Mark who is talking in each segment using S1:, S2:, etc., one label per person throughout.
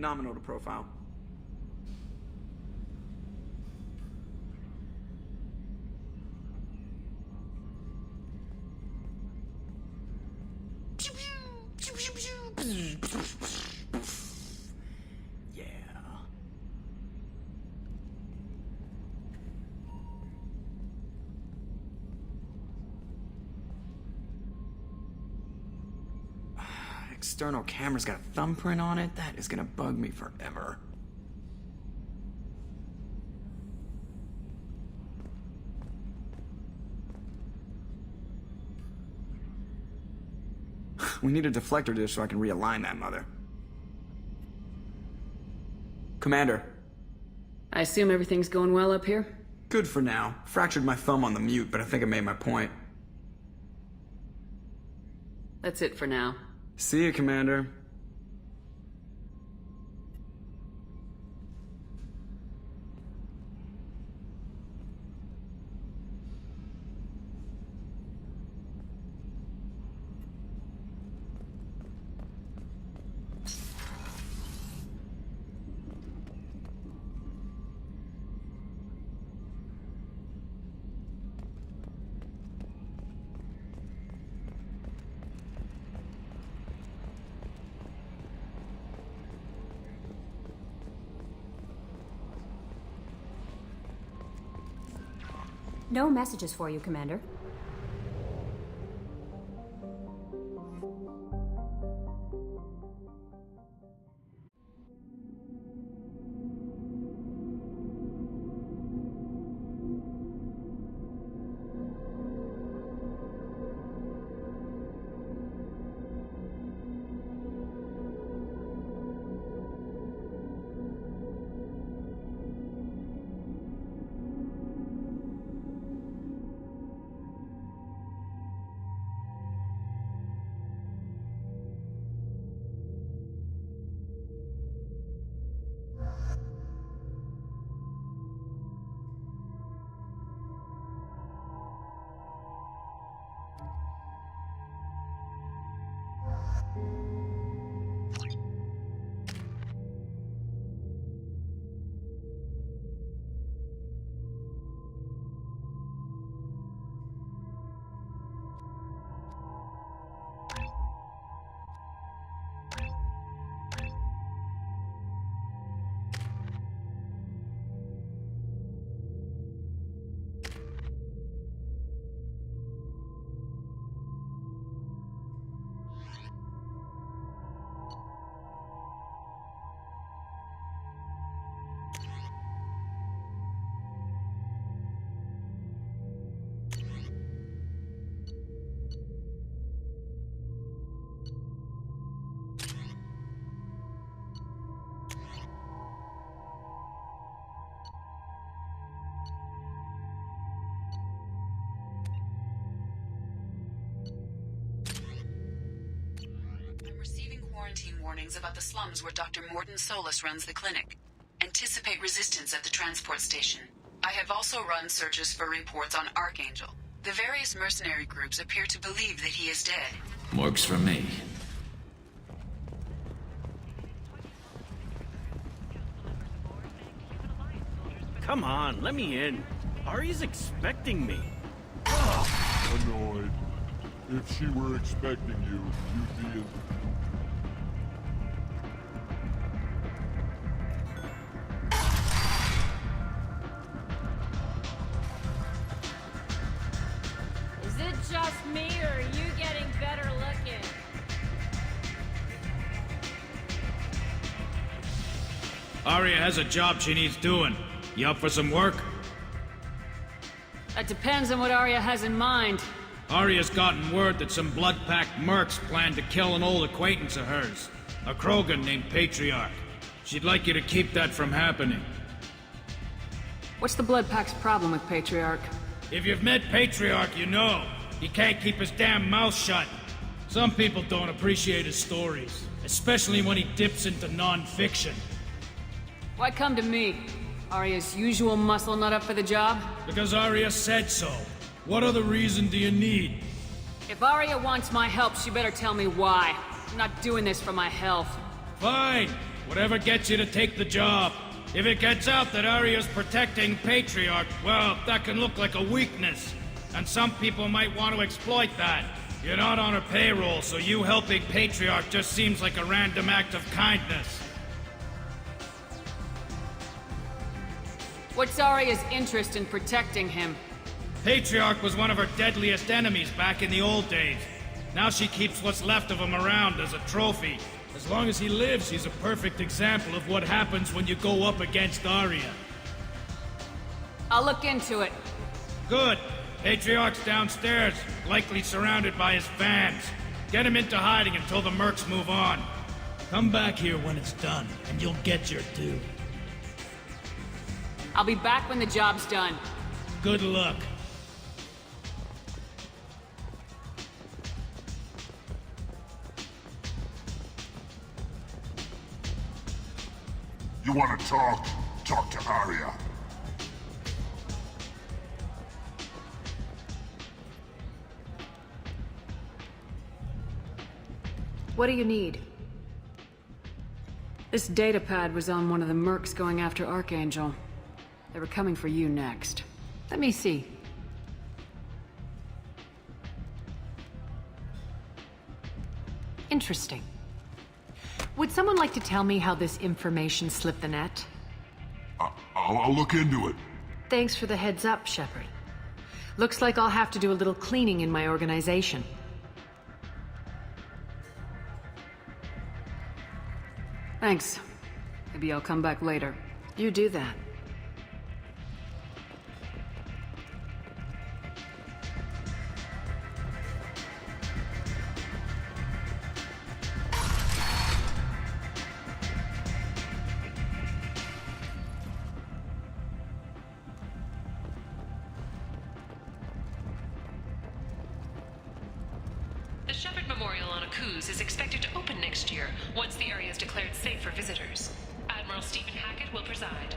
S1: Nominal to profile. Yeah. External camera's got a thumbprint on it? That is gonna bug me forever. We need a deflector dish so I can realign that mother. Commander.
S2: I assume everything's going well up here?
S1: Good for now. Fractured my thumb on the mute, but I think I made my point.
S2: That's it for now.
S1: See you, Commander.
S3: No messages for you, Commander.
S2: Quarantine warnings about the slums where Dr. Mordin Solus runs the clinic. Anticipate resistance at the transport station. I have also run searches for reports on Archangel. The various mercenary groups appear to believe that he is dead.
S4: Works for me.
S5: Come on, let me in. Aria's expecting me.
S6: Annoyed. If she were expecting you, you'd be in...
S7: Is it just me, or are you getting better looking?
S8: Aria has a job she needs doing. You up for some work?
S2: That depends on what Aria has in mind.
S8: Aria's gotten word that some blood-packed mercs plan to kill an old acquaintance of hers. A krogan named Patriarch. She'd like you to keep that from happening.
S2: What's the Blood Pack's problem with Patriarch?
S8: If you've met Patriarch, you know. He can't keep his damn mouth shut. Some people don't appreciate his stories. Especially when he dips into non-fiction.
S2: Why come to me? Aria's usual muscle not up for the job?
S8: Because Aria said so. What other reason do you need?
S2: If Aria wants my help, she better tell me why. I'm not doing this for my health.
S8: Fine. Whatever gets you to take the job. If it gets out that Aria's protecting Patriarch, well, that can look like a weakness. And some people might want to exploit that. You're not on her payroll, so you helping Patriarch just seems like a random act of kindness.
S2: What's Aria's interest in protecting him?
S8: Patriarch was one of her deadliest enemies back in the old days. Now she keeps what's left of him around as a trophy. As long as he lives, he's a perfect example of what happens when you go up against Aria.
S2: I'll look into it.
S8: Good. Patriarch's downstairs, likely surrounded by his fans. Get him into hiding until the mercs move on. Come back here when it's done, and you'll get your due.
S2: I'll be back when the job's done.
S8: Good luck.
S6: You want to talk? Talk to Aria.
S2: What do you need? This datapad was on one of the mercs going after Archangel. They were coming for you next. Let me see.
S4: Interesting. Would someone like to tell me how this information slipped the net?
S6: I'll look into it.
S4: Thanks for the heads up, Shepard. Looks like I'll have to do a little cleaning in my organization.
S2: Thanks. Maybe I'll come back later.
S4: You do that.
S9: The Shepard Memorial on Akuz is expected to open next year, once the area is declared safe for visitors. Admiral Stephen Hackett will preside.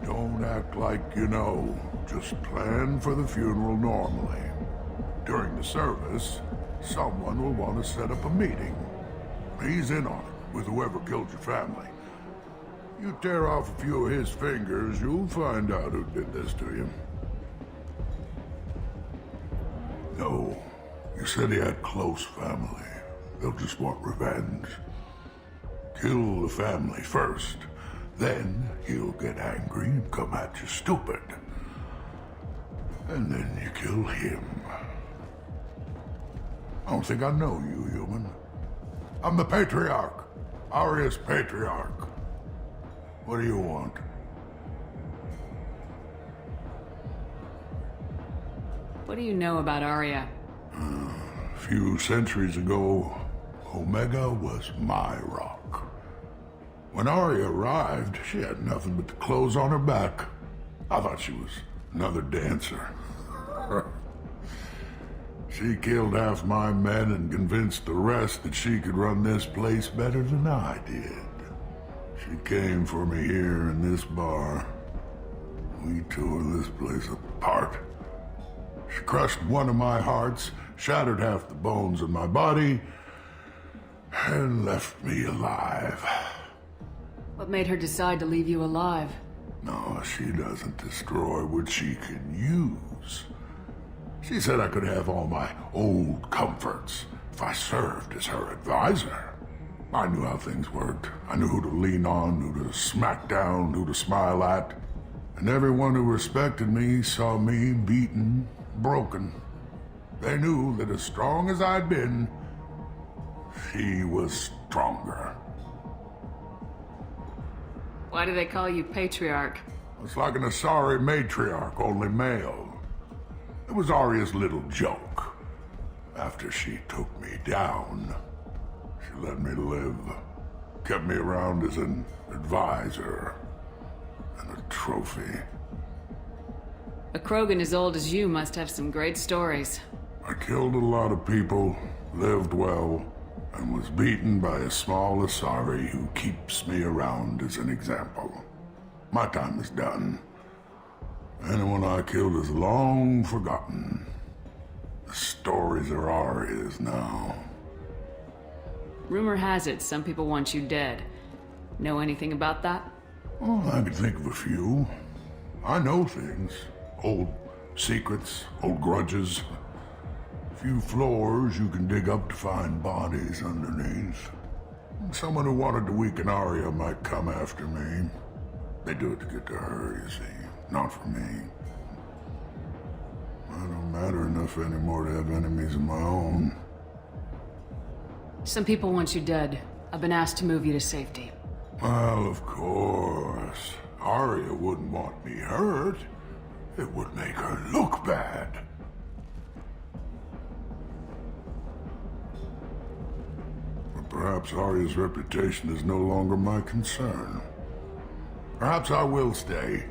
S6: Don't act like you know. Just plan for the funeral normally. During the service, someone will want to set up a meeting. He's in on it, with whoever killed your family. You tear off a few of his fingers, you'll find out who did this to you. No, you said he had close family. They'll just want revenge. Kill the family first. Then he'll get angry and come at you stupid. And then you kill him. I don't think I know you, human. I'm the patriarch. Aria's patriarch. What do you want?
S4: What do you know about Aria?
S6: A few centuries ago, Omega was my rock. When Aria arrived, she had nothing but the clothes on her back. I thought she was another dancer. She killed half my men and convinced the rest that she could run this place better than I did. She came for me here in this bar. We tore this place apart. She crushed one of my hearts, shattered half the bones in my body, and left me alive.
S4: What made her decide to leave you alive?
S6: No, she doesn't destroy what she can use. She said I could have all my old comforts if I served as her advisor. I knew how things worked. I knew who to lean on, who to smack down, who to smile at. And everyone who respected me saw me beaten, broken. They knew that as strong as I'd been, she was stronger.
S4: Why do they call you patriarch?
S6: It's like an Asari matriarch, only male. It was Aria's little joke. After she took me down, she let me live. Kept me around as an advisor and a trophy.
S4: A krogan as old as you must have some great stories.
S6: I killed a lot of people, lived well, and was beaten by a small Asari who keeps me around as an example. My time is done. Anyone I killed is long forgotten. The stories are Aria's now.
S4: Rumor has it some people want you dead. Know anything about that?
S6: Oh, I can think of a few. I know things. Old secrets, old grudges. A few floors you can dig up to find bodies underneath. Someone who wanted to weaken Aria might come after me. They do it to get to her, you see. Not for me. I don't matter enough anymore to have enemies of my own.
S4: Some people want you dead. I've been asked to move you to safety.
S6: Well, of course. Aria wouldn't want me hurt. It would make her look bad. But perhaps Aria's reputation is no longer my concern. Perhaps I will stay.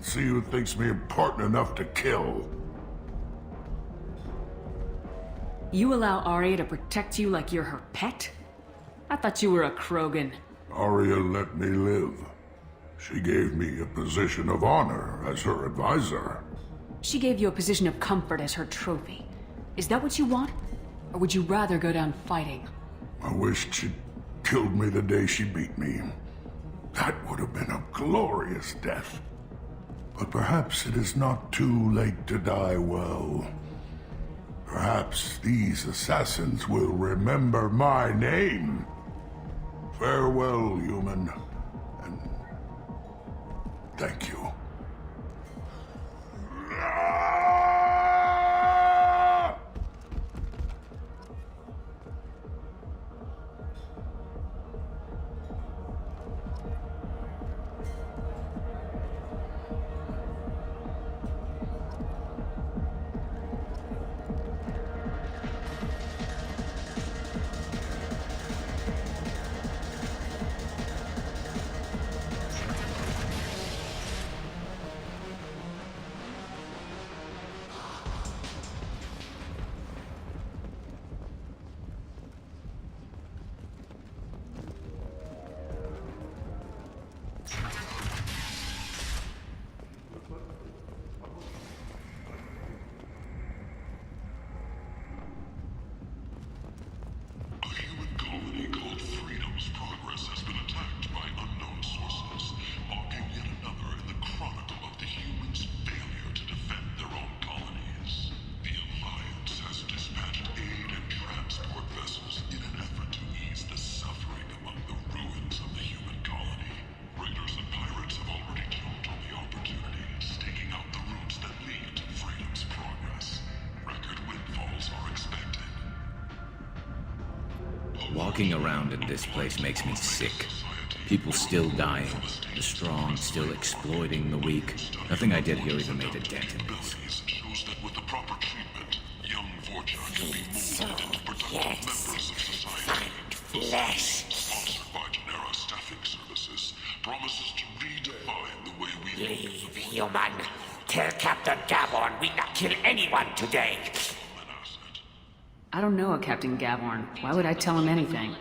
S6: See who thinks me important enough to kill.
S4: You allow Aria to protect you like you're her pet? I thought you were a krogan.
S6: Aria let me live. She gave me a position of honor as her advisor.
S4: She gave you a position of comfort as her trophy. Is that what you want? Or would you rather go down fighting?
S6: I wished she'd killed me the day she beat me. That would have been a glorious death. But perhaps it is not too late to die well. Perhaps these assassins will remember my name. Farewell, human, and thank you.
S10: Walking around in this place makes me sick. People still dying, the strong still exploiting the weak. Nothing I did here even made a dent in this.
S11: Shows that with the proper treatment, young Vorcha can be molded into productive members of society.
S12: Flesh.
S11: Sponsored by Genera Staffing Services, promises to redefine the way we
S12: Leave, human. Tell Captain Gavorn we not kill anyone today.
S4: I don't know a Captain Gavorn. Why would I tell him anything?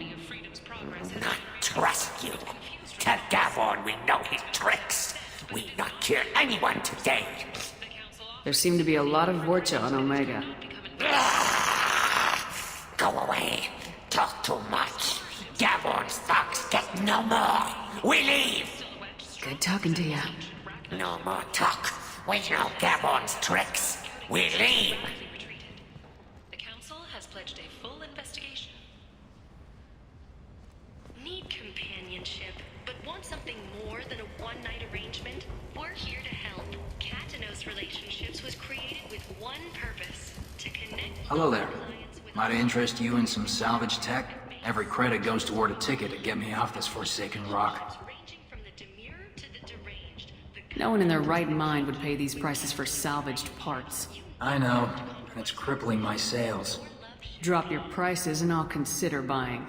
S12: Not trust you. Tell Gavorn we know his tricks. We not kill anyone today.
S4: There seem to be a lot of Vorcha on Omega.
S12: Go away. Talk too much. Gavorn's thugs get no more. We leave.
S4: Good talking to you.
S12: No more talk. We know Gavorn's tricks. We leave.
S9: The Council has pledged a full investigation.
S13: Need companionship, but want something more than a one-night arrangement? We're here to help. Katanos Relationships was created with one purpose: to connect.
S1: Hello there. Might I interest you in some salvage tech? Every credit goes toward a ticket to get me off this forsaken rock.
S13: Ranging from the demure to the deranged.
S4: No one in their right mind would pay these prices for salvaged parts.
S1: I know, and it's crippling my sales.
S4: Drop your prices and I'll consider buying.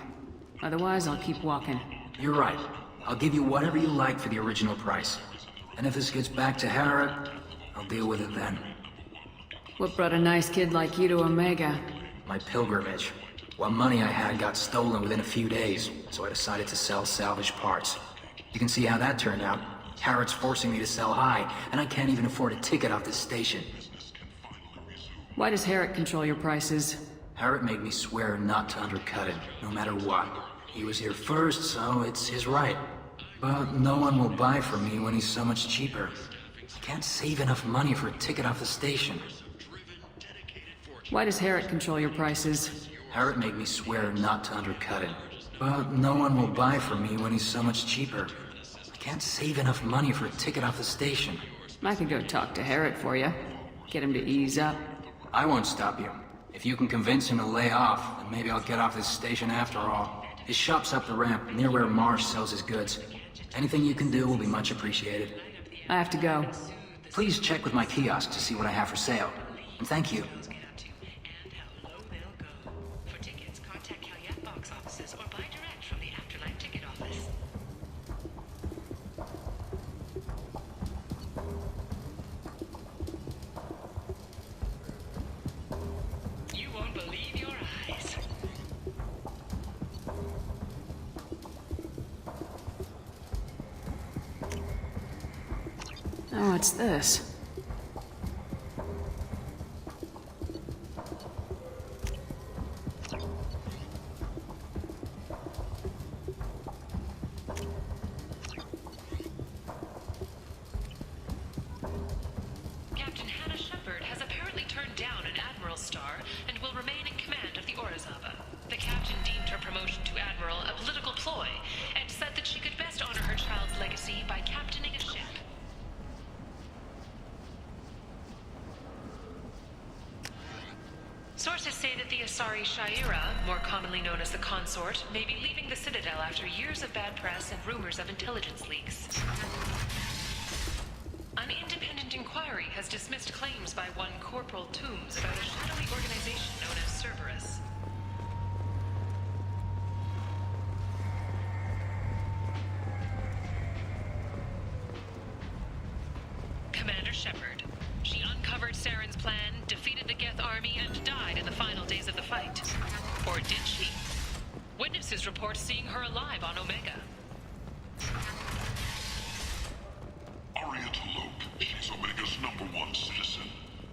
S4: Otherwise, I'll keep walking.
S1: You're right. I'll give you whatever you like for the original price. And if this gets back to Harrod, I'll deal with it then.
S4: What brought a nice kid like you to Omega?
S1: My pilgrimage. What money I had got stolen within a few days, so I decided to sell salvaged parts. You can see how that turned out. Harrod's forcing me to sell high, and I can't even afford a ticket off this station.
S4: Why does Harrod control your prices?
S1: Harrod made me swear not to undercut it, no matter what. He was here first, so it's his right. But no one will buy from me when he's so much cheaper. I can't save enough money for a ticket off the station.
S4: Why does Harrod control your prices?
S1: Harrod made me swear not to undercut it. But no one will buy from me when he's so much cheaper. I can't save enough money for a ticket off the station.
S4: I could go talk to Harrod for you. Get him to ease up.
S1: I won't stop you. If you can convince him to lay off, then maybe I'll get off this station after all. His shop's up the ramp, near where Marsh sells his goods. Anything you can do will be much appreciated.
S4: I have to go.
S1: Please check with my kiosk to see what I have for sale. And thank you.
S9: For tickets, contact Calyette box offices or buy direct from the Afterlife ticket office. You won't believe your eyes.
S4: Oh, what's this?
S9: Captain Hannah Shepard has apparently turned down an Admiral's star and will remain in command of the Orizaba. The captain deemed her promotion to Admiral a political ploy and said that she could best honor her child's legacy by captaining a ship. Sources say that the Asari Shaira, more commonly known as the Consort, may be leaving the Citadel after years of bad press and rumors of intelligence leaks. An independent inquiry has dismissed claims by one Corporal Toombs about a shadowy organization known as Cerberus. Commander Shepard. She uncovered Saren's plan, defeated the Geth army, and died in the final days of the fight. Or did she? Witnesses report seeing her alive on Omega.
S11: Aria she's Omega's #1 citizen.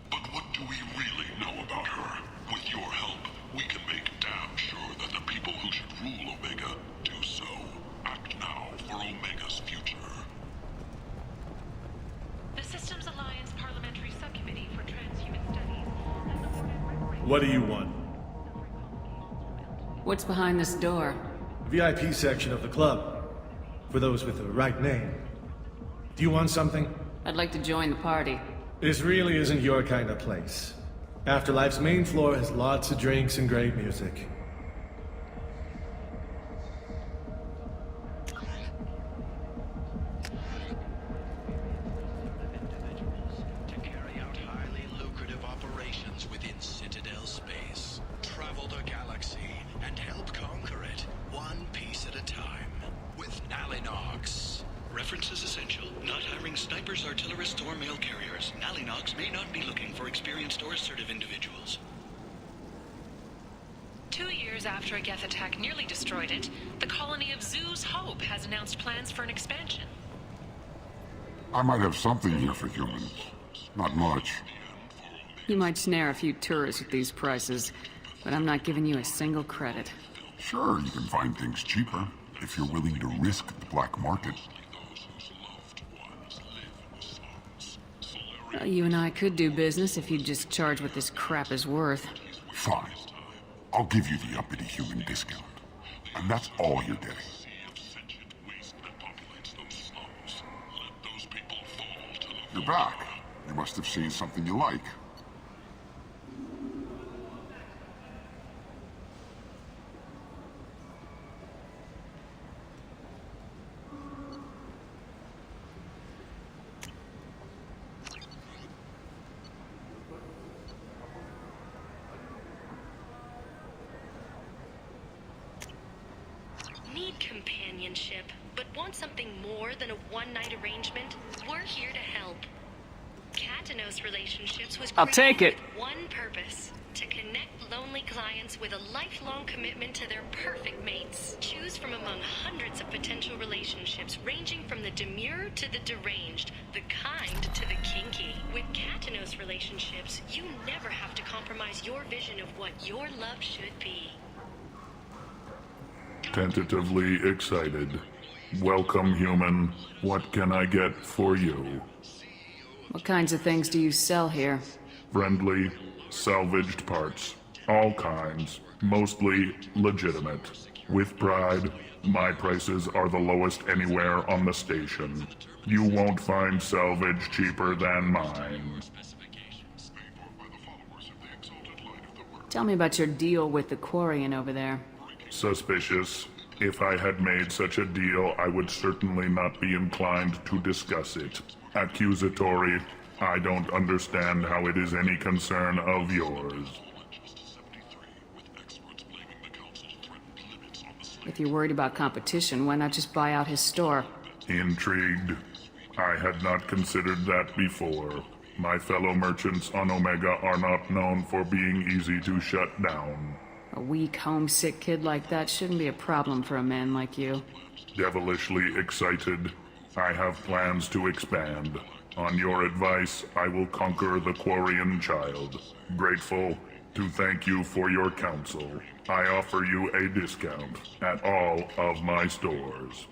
S11: But what do we really know about her? With your help, we can make damn sure that the people who should rule Omega do so. Act now for Omega's future.
S9: The Systems Alliance Parliamentary Subcommittee for Transhuman Studies.
S14: What do you want?
S4: What's behind this door?
S14: VIP section of the club. For those with the right name. Do you want something?
S4: I'd like to join the party.
S14: This really isn't your kind of place. Afterlife's main floor has lots of drinks and great music.
S15: preference is essential. Not hiring snipers, artillerists, or mail carriers. Nalinox may not be looking for experienced or assertive individuals.
S9: 2 years after a Geth attack nearly destroyed it, the colony of Zoo's Hope has announced plans for an expansion.
S11: I might have something here for humans. Not much.
S4: You might snare a few tourists with these prices, but I'm not giving you a single credit.
S11: Sure, you can find things cheaper, if you're willing to risk the black market.
S4: Well, you and I could do business if you'd just charge what this crap is worth.
S11: Fine. I'll give you the uppity human discount. And that's all you're getting. You're back. You must have seen something you like.
S13: Need companionship, but want something more than a one-night arrangement? We're here to help. Katanos Relationships was
S4: I'll take it.
S13: with one purpose: to connect lonely clients with a lifelong commitment to their perfect mates. Choose from among hundreds of potential relationships ranging from the demure to the deranged, the kind to the kinky. With Katanos Relationships, you never have to compromise your vision of what your love should be.
S6: Tentatively excited. Welcome, human. What can I get for you?
S4: What kinds of things do you sell here?
S6: Friendly, salvaged parts. All kinds. Mostly legitimate. With pride, my prices are the lowest anywhere on the station. You won't find salvage cheaper than mine.
S4: Tell me about your deal with the Quarian over there.
S6: Suspicious. If I had made such a deal, I would certainly not be inclined to discuss it. Accusatory. I don't understand how it is any concern of yours.
S4: If you're worried about competition, why not just buy out his store?
S6: Intrigued. I had not considered that before. My fellow merchants on Omega are not known for being easy to shut down.
S4: A weak, homesick kid like that shouldn't be a problem for a man like you.
S6: Devilishly excited. I have plans to expand. On your advice, I will conquer the Quarian child. Grateful to thank you for your counsel. I offer you a discount at all of my stores.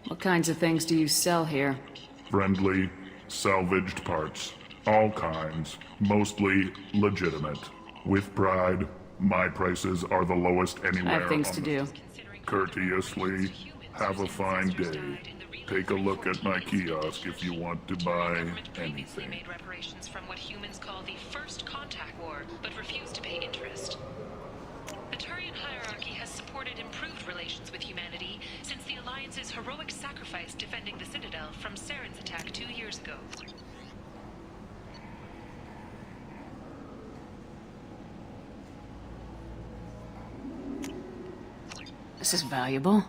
S4: What kinds of things do you sell here?
S6: Friendly, salvaged parts. All kinds. Mostly legitimate. With pride, my prices are the lowest anywhere.
S4: I have things to do.
S6: Courteously, have a fine day. Take a look at my kiosk if you want to buy anything.
S9: Made reparations from what humans call the First Contact War, but refused to pay interest. The Turian hierarchy has supported improved relations with humanity since the Alliance's heroic sacrifice defending the Citadel from Saren's attack 2 years ago.
S4: This is valuable.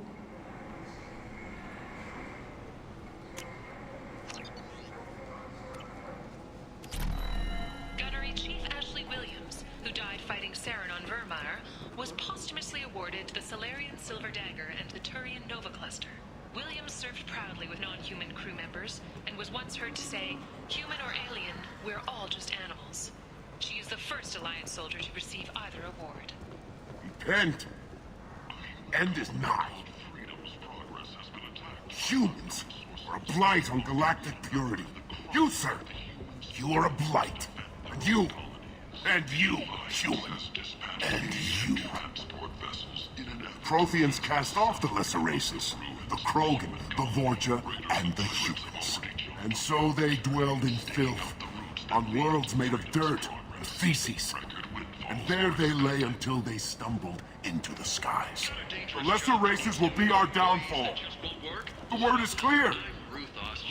S9: Gunnery Chief Ashley Williams, who died fighting Saren on Vermeer, was posthumously awarded the Salarian Silver Dagger and the Turian Nova Cluster. Williams served proudly with non-human crew members, and was once heard to say, "Human or alien, we're all just animals." She is the first Alliance soldier to receive either award.
S11: Repent! End is nigh. Humans are a blight on galactic purity. You, sir, you are a blight. And you, human, and you. Protheans cast off the lesser races, the Krogan, the Vorja, and the humans. And so they dwelled in filth, on worlds made of dirt, the feces. And there they lay until they stumbled into the skies. The lesser races will be our downfall. The word is clear.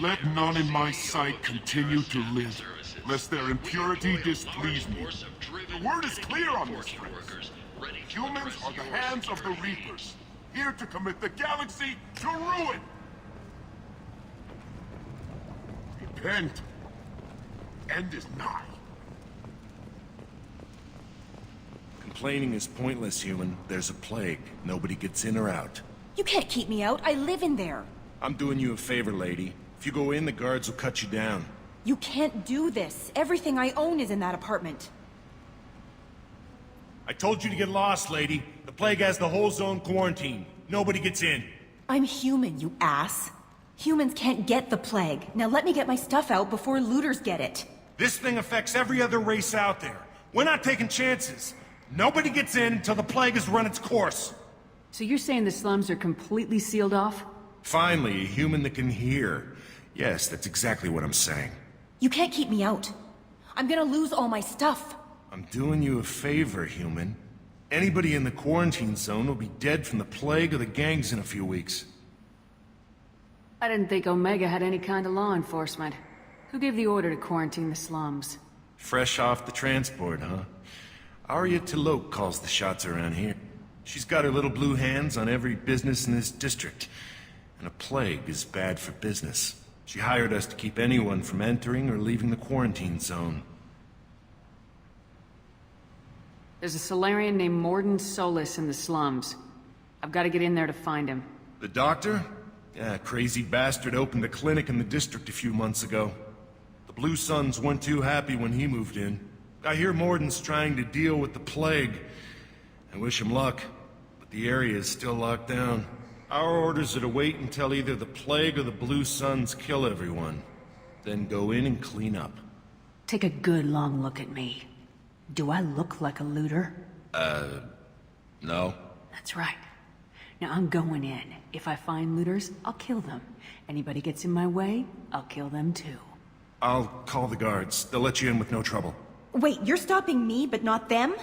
S11: Let none in my sight continue to live, lest their impurity displease me. The word is clear on this, friends. Humans are the hands of the Reapers, here to commit the galaxy to ruin. Repent. End is nigh.
S16: Complaining is pointless, human. There's a plague. Nobody gets in or out.
S17: You can't keep me out. I live in there.
S16: I'm doing you a favor, lady. If you go in, the guards will cut you down.
S17: You can't do this. Everything I own is in that apartment.
S16: I told you to get lost, lady. The plague has the whole zone quarantined. Nobody gets in.
S17: I'm human, you ass. Humans can't get the plague. Now let me get my stuff out before looters get it.
S16: This thing affects every other race out there. We're not taking chances. Nobody gets in until the plague has run its course.
S4: So you're saying the slums are completely sealed off?
S16: Finally, a human that can hear. Yes, that's exactly what I'm saying.
S17: You can't keep me out. I'm gonna lose all my stuff.
S16: I'm doing you a favor, human. Anybody in the quarantine zone will be dead from the plague or the gangs in a few weeks.
S4: I didn't think Omega had any kind of law enforcement. Who gave the order to quarantine the slums?
S16: Fresh off the transport, huh? Aria calls the shots around here. She's got her little blue hands on every business in this district. And a plague is bad for business. She hired us to keep anyone from entering or leaving the quarantine zone.
S4: There's a Salarian named Mordin in the slums. I've got to get in there to find him.
S16: The doctor? Yeah, crazy bastard opened a clinic in the district a few months ago. The Blue Suns weren't too happy when he moved in. I hear Mordin's trying to deal with the plague. I wish him luck, but the area is still locked down. Our orders are to wait until either the plague or the Blue Suns kill everyone. Then go in and clean up.
S4: Take a good long look at me. Do I look like a looter?
S16: No.
S4: That's right. Now I'm going in. If I find looters, I'll kill them. Anybody gets in my way, I'll kill them too.
S16: I'll call the guards. They'll let you in with no trouble.
S17: Wait, you're stopping me, but not them?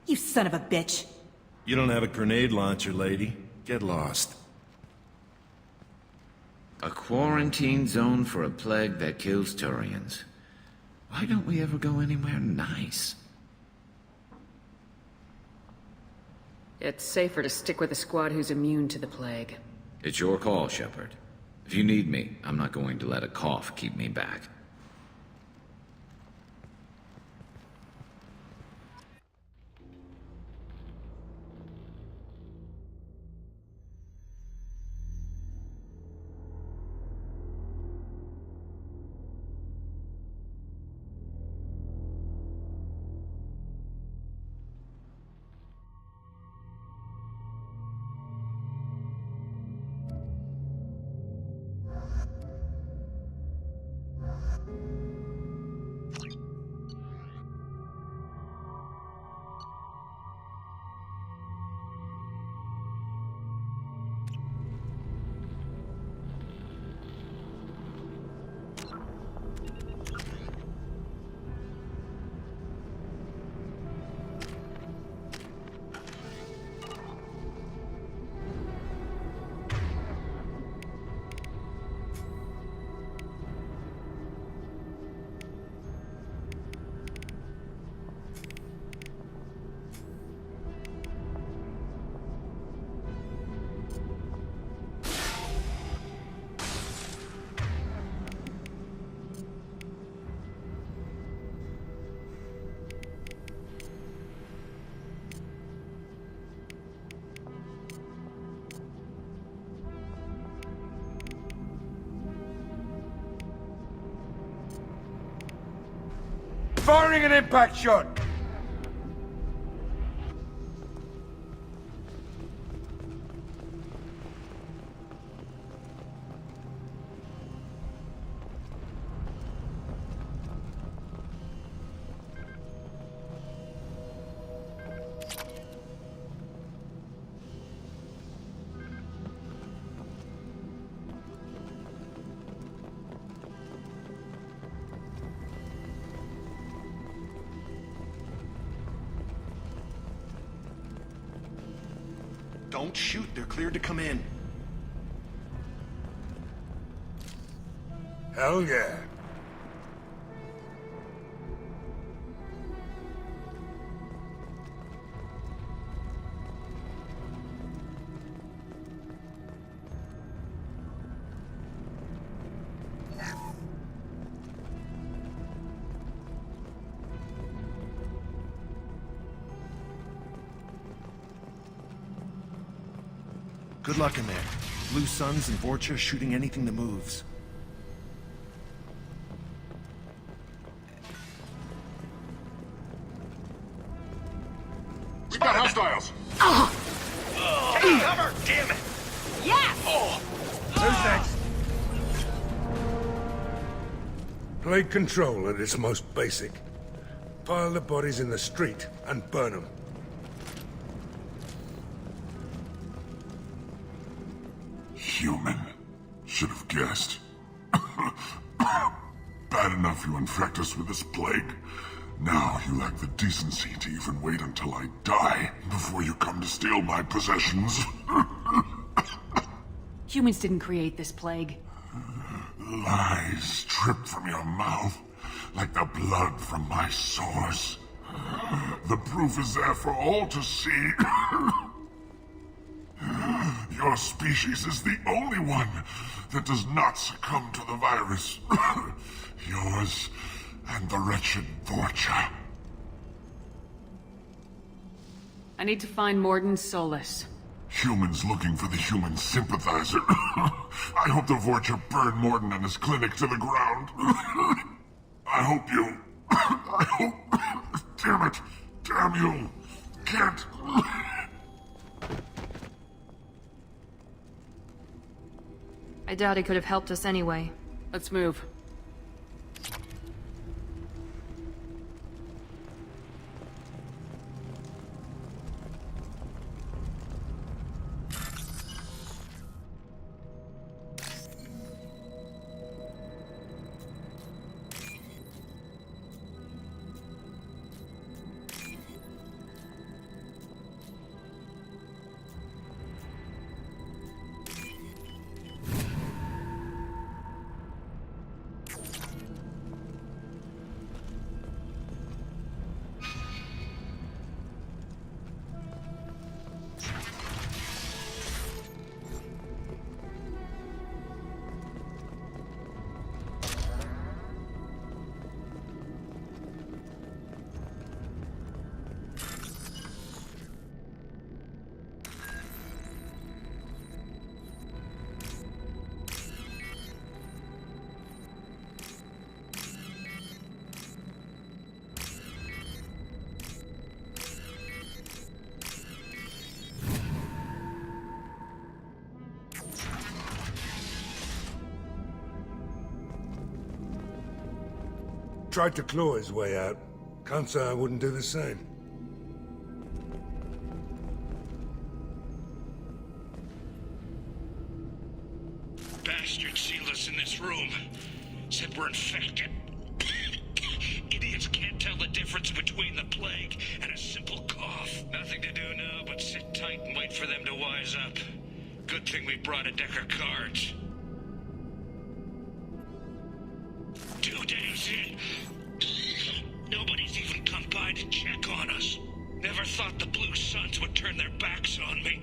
S17: You son of a bitch.
S16: You don't have a grenade launcher, lady. Get lost.
S10: A quarantine zone for a plague that kills Turians. Why don't we ever go anywhere nice?
S4: It's safer to stick with a squad who's immune to the plague.
S10: It's your call, Shepard. If you need me, I'm not going to let a cough keep me back.
S18: Firing an impact shot!
S16: Don't shoot, they're cleared to come in.
S18: Hell yeah.
S16: Good luck in there. Blue Suns and Vorcha shooting anything that moves.
S11: We got hostiles!
S18: Take cover, damn it!
S17: Yes!
S18: Who's next? Plague control at its most basic. Pile the bodies in the street and burn them.
S11: Human. Should have guessed. Bad enough you infect us with this plague. Now you lack the decency to even wait until I die before you come to steal my possessions.
S4: Humans didn't create this plague.
S11: Lies drip from your mouth like the blood from my sores. The proof is there for all to see. Your species is the only one that does not succumb to the virus. Yours and the wretched Vorcha.
S4: I need to find Mordin Solus.
S11: Humans looking for the human sympathizer. I hope the Vorcha burn Mordin and his clinic to the ground. I hope you... I hope... Damn it. Damn you. Can't...
S19: I doubt he could have helped us anyway.
S4: Let's move.
S18: Tried to claw his way out. Can't say I wouldn't do the same.
S8: Bastard sealed us in this room. Said we're infected. Idiots can't tell the difference between the plague and a simple cough. Nothing to do now but sit tight and wait for them to wise up. Good thing we brought a deck of cards. 2 days in. Nobody's even come by to check on us. Never thought the Blue Suns would turn their backs on me.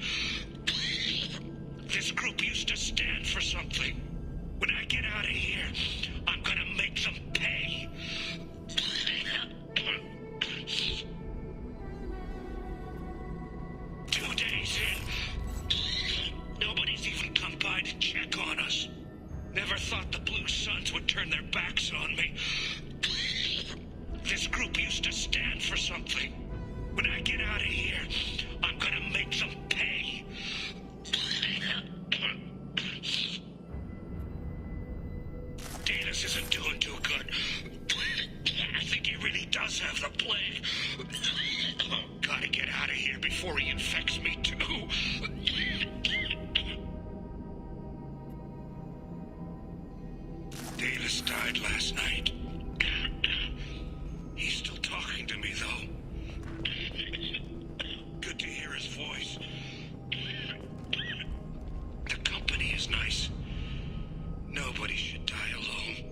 S8: This group used to stand for something. When I get out of here, I'm gonna make them pay. Two days in. Nobody's even come by to check on us. Never thought the Blue Suns would turn their backs on me. This group used to stand for something. When I get out of here, I'm gonna make them pay. Datus isn't doing too good. I think he really does have the plague. Gotta get out of here before he infects me too. Datus died last night. He's still talking to me, though. Good to hear his voice. The company is nice. Nobody should die alone.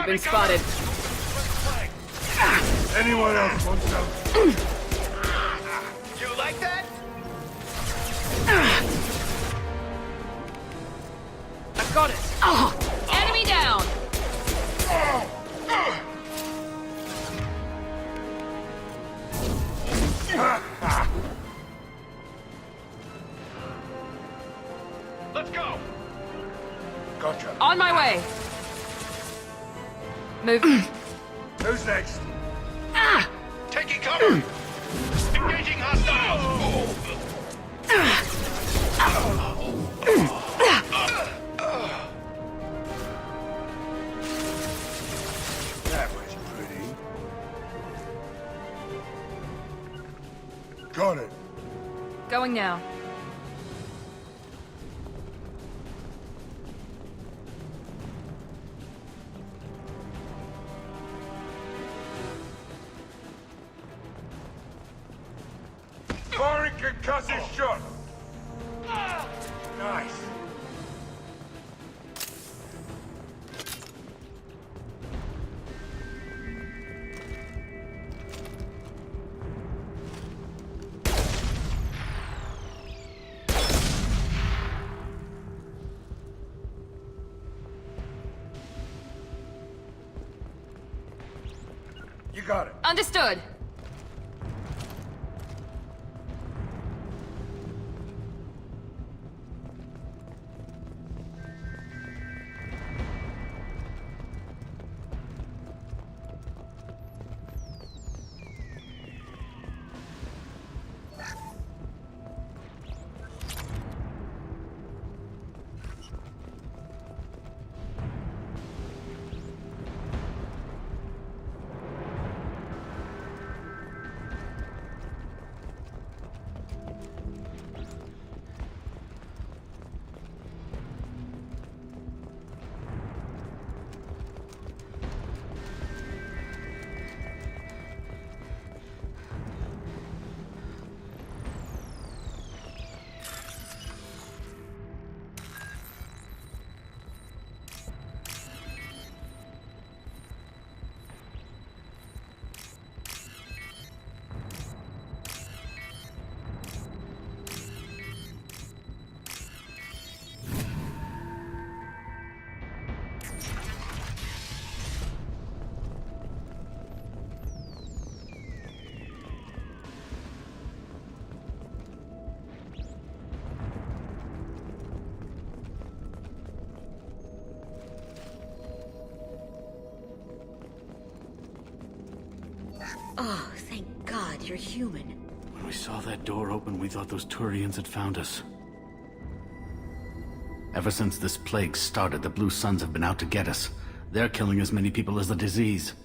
S19: been spotted.
S18: Anyone else want some?
S20: You like that?
S19: I've got it. Enemy down.
S20: Let's go.
S18: Gotcha.
S19: On my way. Move.
S18: Who's next?
S20: Taking cover. Engaging hostiles.
S18: That was pretty. Got it.
S19: Going now.
S18: Firing concussive shot. Nice. You got it.
S19: Understood.
S21: Oh, thank God you're human.
S5: When we saw that door open, we thought those Turians had found us. Ever since this plague started, the Blue Suns have been out to get us. They're killing as many people as the disease.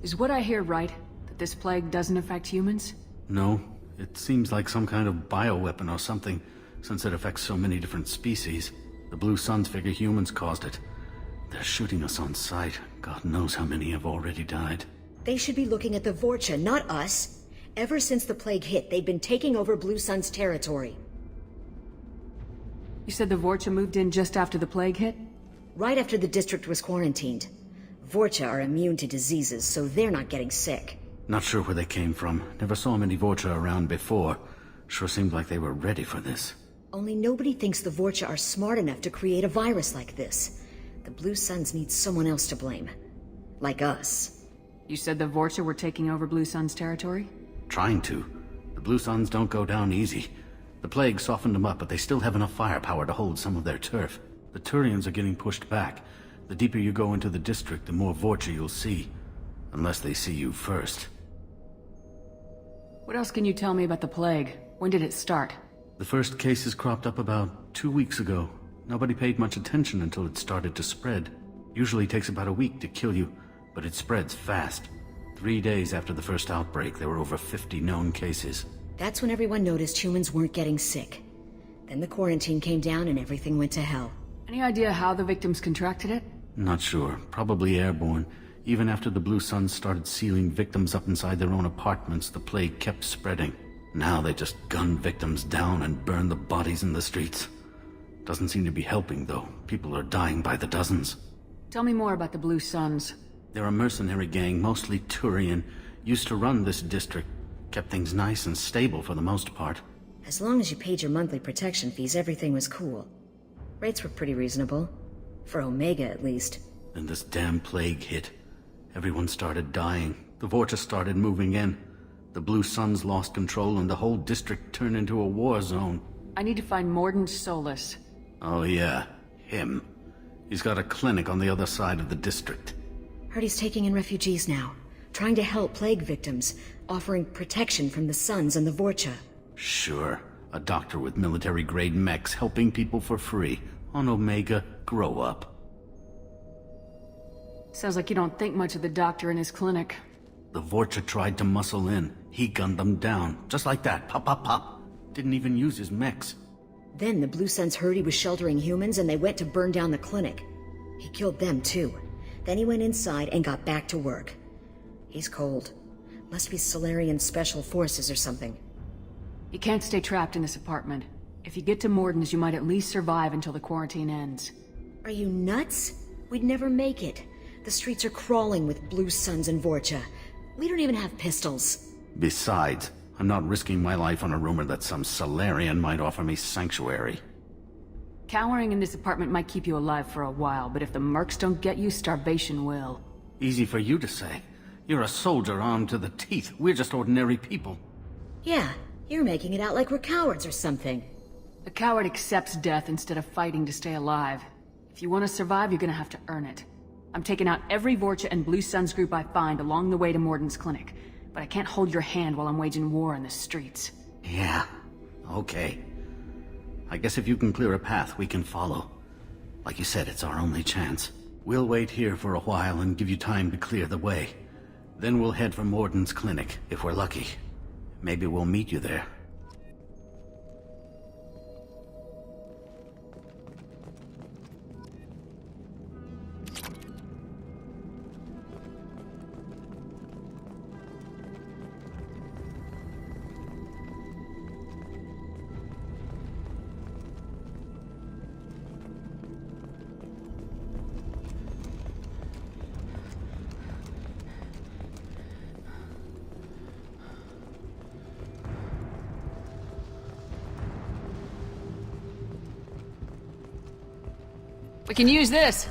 S4: Is what I hear right? That this plague doesn't affect humans?
S5: No, it seems like some kind of bioweapon or something, since it affects so many different species. The Blue Suns figure humans caused it. They're shooting us on sight. God knows how many have already died.
S21: They should be looking at the Vorcha, not us. Ever since the plague hit, they've been taking over Blue Sun's territory.
S4: You said the Vorcha moved in just after the plague hit?
S21: Right after the district was quarantined. Vorcha are immune to diseases, so they're not getting sick.
S5: Not sure where they came from. Never saw many Vorcha around before. Sure seemed like they were ready for this.
S21: Only nobody thinks the Vorcha are smart enough to create a virus like this. The Blue Suns need someone else to blame. Like us.
S4: You said the Vorcha were taking over Blue Sun's territory?
S5: Trying to. The Blue Suns don't go down easy. The plague softened them up, but they still have enough firepower to hold some of their turf. The Turians are getting pushed back. The deeper you go into the district, the more Vorcha you'll see. Unless they see you first.
S4: What else can you tell me about the plague? When did it start?
S5: The first cases cropped up about 2 weeks ago. Nobody paid much attention until it started to spread. Usually takes about a week to kill you, but it spreads fast. 3 days after the first outbreak, there were over 50 known cases.
S21: That's when everyone noticed humans weren't getting sick. Then the quarantine came down and everything went to hell.
S4: Any idea how the victims contracted it?
S5: Not sure. Probably airborne. Even after the Blue Suns started sealing victims up inside their own apartments, the plague kept spreading. Now they just gun victims down and burn the bodies in the streets. Doesn't seem to be helping, though. People are dying by the dozens.
S4: Tell me more about the Blue Suns.
S5: They're a mercenary gang, mostly Turian. Used to run this district. Kept things nice and stable for the most part.
S21: As long as you paid your monthly protection fees, everything was cool. Rates were pretty reasonable. For Omega, at least.
S5: Then this damn plague hit. Everyone started dying. The Vorta started moving in. The Blue Suns lost control and the whole district turned into a war zone.
S4: I need to find Mordin Solus.
S5: Oh yeah, him. He's got a clinic on the other side of the district.
S21: Heard he's taking in refugees now. Trying to help plague victims. Offering protection from the Suns and the Vorcha.
S5: Sure. A doctor with military-grade mechs helping people for free. On Omega, grow up.
S4: Sounds like you don't think much of the doctor in his clinic.
S5: The Vorcha tried to muscle in. He gunned them down. Just like that. Pop, pop, pop. Didn't even use his mechs.
S21: Then the Blue Suns heard he was sheltering humans and they went to burn down the clinic. He killed them too. Then he went inside and got back to work. He's cold. Must be Salarian Special Forces or something.
S4: You can't stay trapped in this apartment. If you get to Mordin's, you might at least survive until the quarantine ends.
S21: Are you nuts? We'd never make it. The streets are crawling with Blue Suns and Vorcha. We don't even have pistols.
S5: Besides, I'm not risking my life on a rumor that some Salarian might offer me sanctuary.
S4: Cowering in this apartment might keep you alive for a while, but if the mercs don't get you, starvation will.
S5: Easy for you to say. You're a soldier armed to the teeth. We're just ordinary people.
S21: Yeah, you're making it out like we're cowards or something.
S4: A coward accepts death instead of fighting to stay alive. If you want to survive, you're gonna have to earn it. I'm taking out every Vorcha and Blue Suns group I find along the way to Mordin's clinic. But I can't hold your hand while I'm waging war in the streets.
S5: Yeah, okay. I guess if you can clear a path, we can follow. Like you said, it's our only chance. We'll wait here for a while and give you time to clear the way. Then we'll head for Mordin's clinic, if we're lucky. Maybe we'll meet you there.
S4: We can use this.